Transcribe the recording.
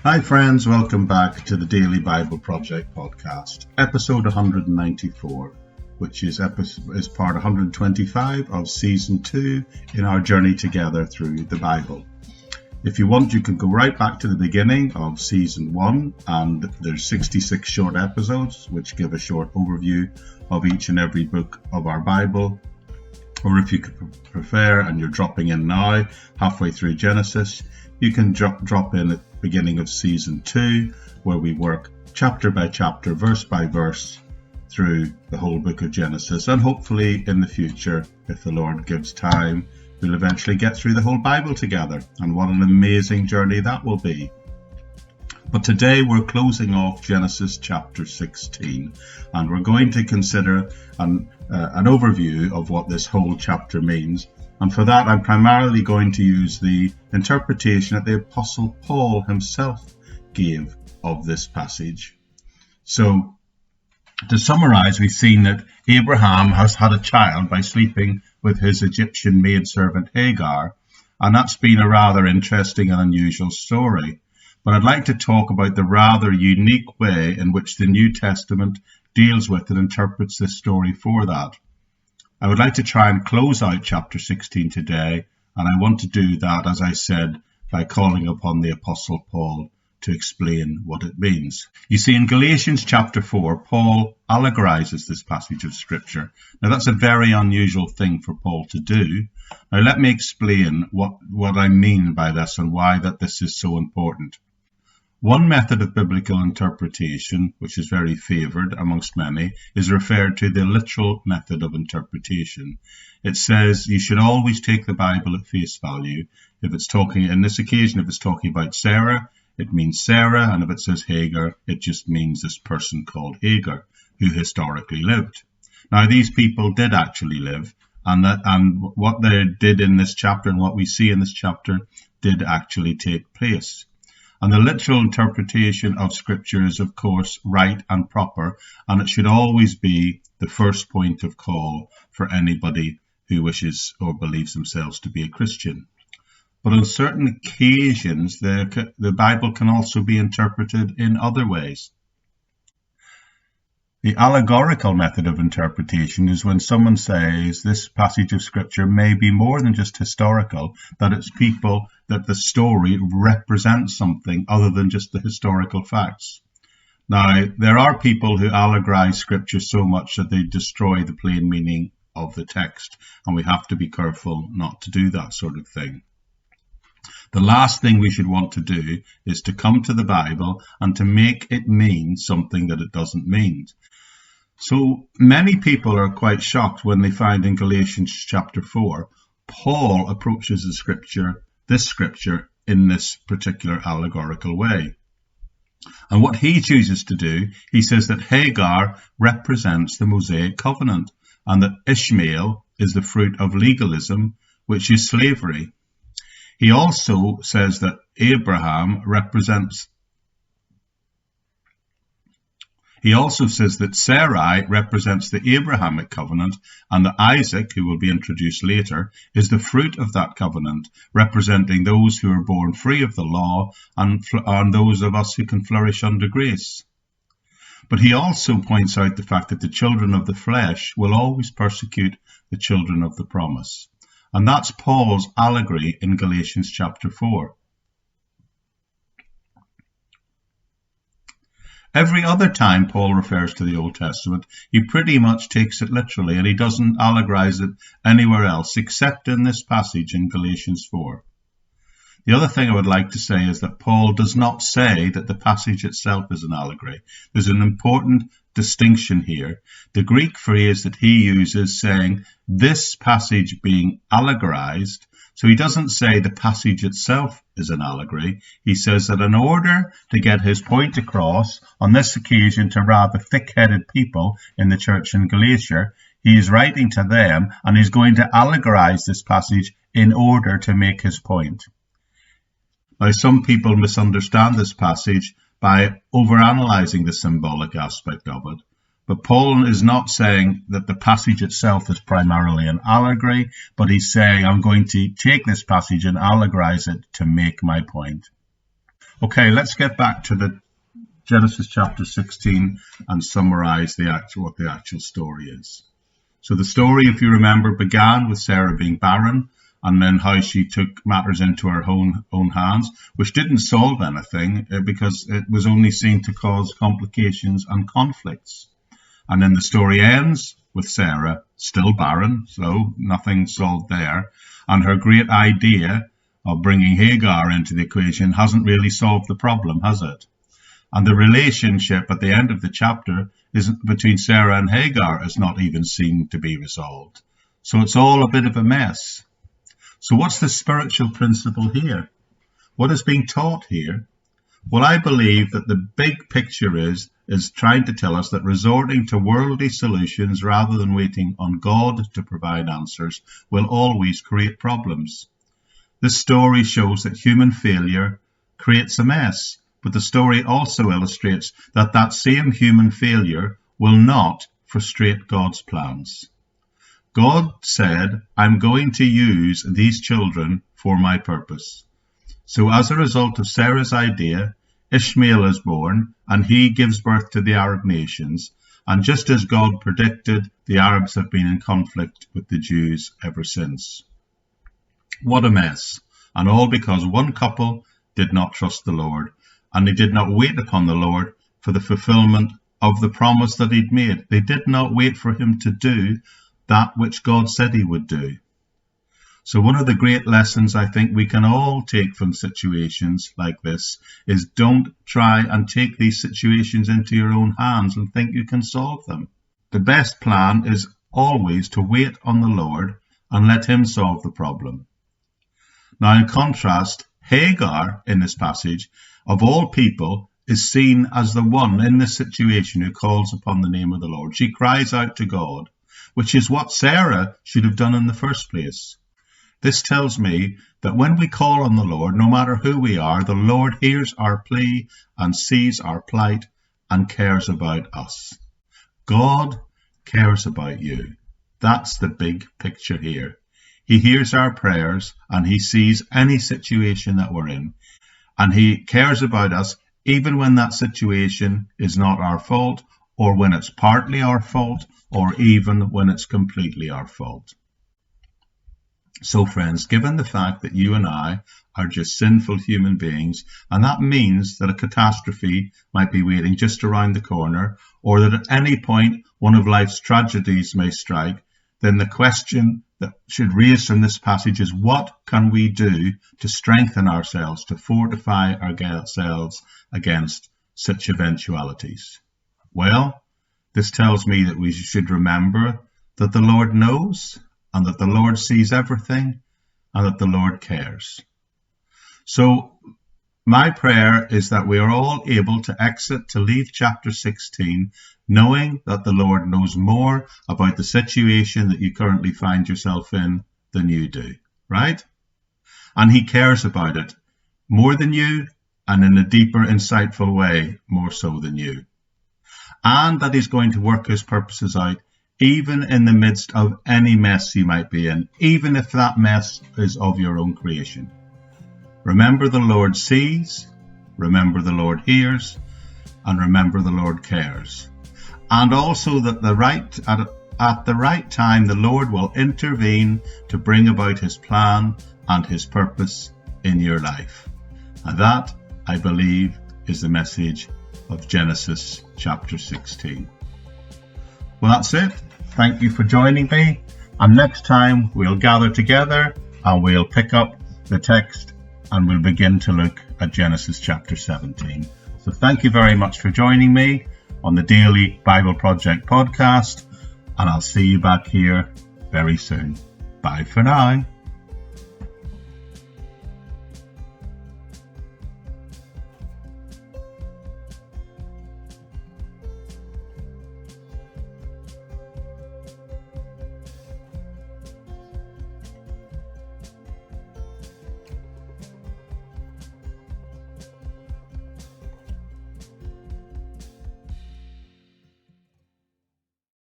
Hi friends, welcome back to the Daily Bible Project podcast, episode 194, which is part 125 of season 2 in our journey together through the Bible. If you want, you can go right back to the beginning of season 1, and there's 66 short episodes which give a short overview of each and every book of our Bible. Or if you prefer and you're dropping in now, halfway through Genesis, you can drop in at the beginning of season 2, where we work chapter by chapter, verse by verse, through the whole book of Genesis. And hopefully in the future, if the Lord gives time, we'll eventually get through the whole Bible together. And what an amazing journey that will be. But today we're closing off Genesis chapter 16, and we're going to consider an overview of what this whole chapter means. And for that, I'm primarily going to use the interpretation that the Apostle Paul himself gave of this passage. So, to summarize, we've seen that Abraham has had a child by sleeping with his Egyptian maidservant Hagar, and that's been a rather interesting and unusual story. But I'd like to talk about the rather unique way in which the New Testament deals with and interprets this story for that. I would like to try and close out chapter 16 today, and I want to do that, as I said, by calling upon the Apostle Paul to explain what it means. You see, in Galatians chapter 4, Paul allegorizes this passage of Scripture. Now, that's a very unusual thing for Paul to do. Now, let me explain what I mean by this and why that this is so important. One method of biblical interpretation, which is very favoured amongst many, is referred to the literal method of interpretation. It says you should always take the Bible at face value. If it's talking, in this occasion, if it's talking about Sarah, it means Sarah, and if it says Hagar, it just means this person called Hagar, who historically lived. Now, these people did actually live, and what they did in this chapter and what we see in this chapter did actually take place. And the literal interpretation of Scripture is, of course, right and proper, and it should always be the first point of call for anybody who wishes or believes themselves to be a Christian. But on certain occasions, the Bible can also be interpreted in other ways. The allegorical method of interpretation is when someone says this passage of Scripture may be more than just historical, that the story represents something other than just the historical facts. Now, there are people who allegorize Scripture so much that they destroy the plain meaning of the text, and we have to be careful not to do that sort of thing. The last thing we should want to do is to come to the Bible and to make it mean something that it doesn't mean. So many people are quite shocked when they find in Galatians chapter 4, Paul approaches this scripture in this particular allegorical way. And what he chooses to do, he says that Hagar represents the Mosaic covenant, and that Ishmael is the fruit of legalism, which is slavery. He also says that Sarai represents the Abrahamic covenant, and that Isaac, who will be introduced later, is the fruit of that covenant, representing those who are born free of the law and those of us who can flourish under grace. But he also points out the fact that the children of the flesh will always persecute the children of the promise. And that's Paul's allegory in Galatians chapter 4. Every other time Paul refers to the Old Testament, he pretty much takes it literally, and he doesn't allegorize it anywhere else except in this passage in Galatians 4. The other thing I would like to say is that Paul does not say that the passage itself is an allegory. There's an important distinction here. The Greek phrase that he uses saying this passage being allegorized, so he doesn't say the passage itself is an allegory. He says that in order to get his point across, on this occasion to rather thick-headed people in the church in Galatia, he is writing to them and he's going to allegorize this passage in order to make his point. Now, some people misunderstand this passage by overanalyzing the symbolic aspect of it. But Paul is not saying that the passage itself is primarily an allegory, but he's saying, I'm going to take this passage and allegorize it to make my point. Okay, let's get back to the Genesis chapter 16 and summarize what the actual story is. So the story, if you remember, began with Sarah being barren, and then how she took matters into her own hands, which didn't solve anything because it was only seen to cause complications and conflicts. And then the story ends with Sarah still barren, so nothing solved there, and her great idea of bringing Hagar into the equation hasn't really solved the problem, has it? And the relationship at the end of the chapter between Sarah and Hagar is not even seen to be resolved. So it's all a bit of a mess. So what's the spiritual principle here? What is being taught here? Well, I believe that the big picture is trying to tell us that resorting to worldly solutions rather than waiting on God to provide answers will always create problems. This story shows that human failure creates a mess, but the story also illustrates that that same human failure will not frustrate God's plans. God said, I'm going to use these children for my purpose. So as a result of Sarah's idea, Ishmael is born, and he gives birth to the Arab nations. And just as God predicted, the Arabs have been in conflict with the Jews ever since. What a mess. And all because one couple did not trust the Lord, and they did not wait upon the Lord for the fulfillment of the promise that he'd made. They did not wait for him to do that which God said he would do. So one of the great lessons I think we can all take from situations like this is don't try and take these situations into your own hands and think you can solve them. The best plan is always to wait on the Lord and let him solve the problem. Now, in contrast, Hagar in this passage, of all people, is seen as the one in this situation who calls upon the name of the Lord. She cries out to God, which is what Sarah should have done in the first place. This tells me that when we call on the Lord, no matter who we are, the Lord hears our plea and sees our plight and cares about us. God cares about you. That's the big picture here. He hears our prayers and he sees any situation that we're in. And he cares about us even when that situation is not our fault, or when it's partly our fault, or even when it's completely our fault. So friends, given the fact that you and I are just sinful human beings, and that means that a catastrophe might be waiting just around the corner, or that at any point one of life's tragedies may strike, then the question that should raise from this passage is, what can we do to strengthen ourselves, to fortify ourselves against such eventualities? Well, this tells me that we should remember that the Lord knows, and that the Lord sees everything, and that the Lord cares. So my prayer is that we are all able to leave chapter 16, knowing that the Lord knows more about the situation that you currently find yourself in than you do, right? And he cares about it more than you, and in a deeper, insightful way, more so than you. And that he's going to work his purposes out even in the midst of any mess you might be in, even if that mess is of your own creation. Remember the Lord sees, remember the Lord hears, and remember the Lord cares. And also that at the right time the Lord will intervene to bring about his plan and his purpose in your life. And that, I believe, is the message of Genesis chapter 16. Well, that's it. Thank you for joining me. And next time we'll gather together and we'll pick up the text and we'll begin to look at Genesis chapter 17. So thank you very much for joining me on the Daily Bible Project podcast, and I'll see you back here very soon. Bye for now.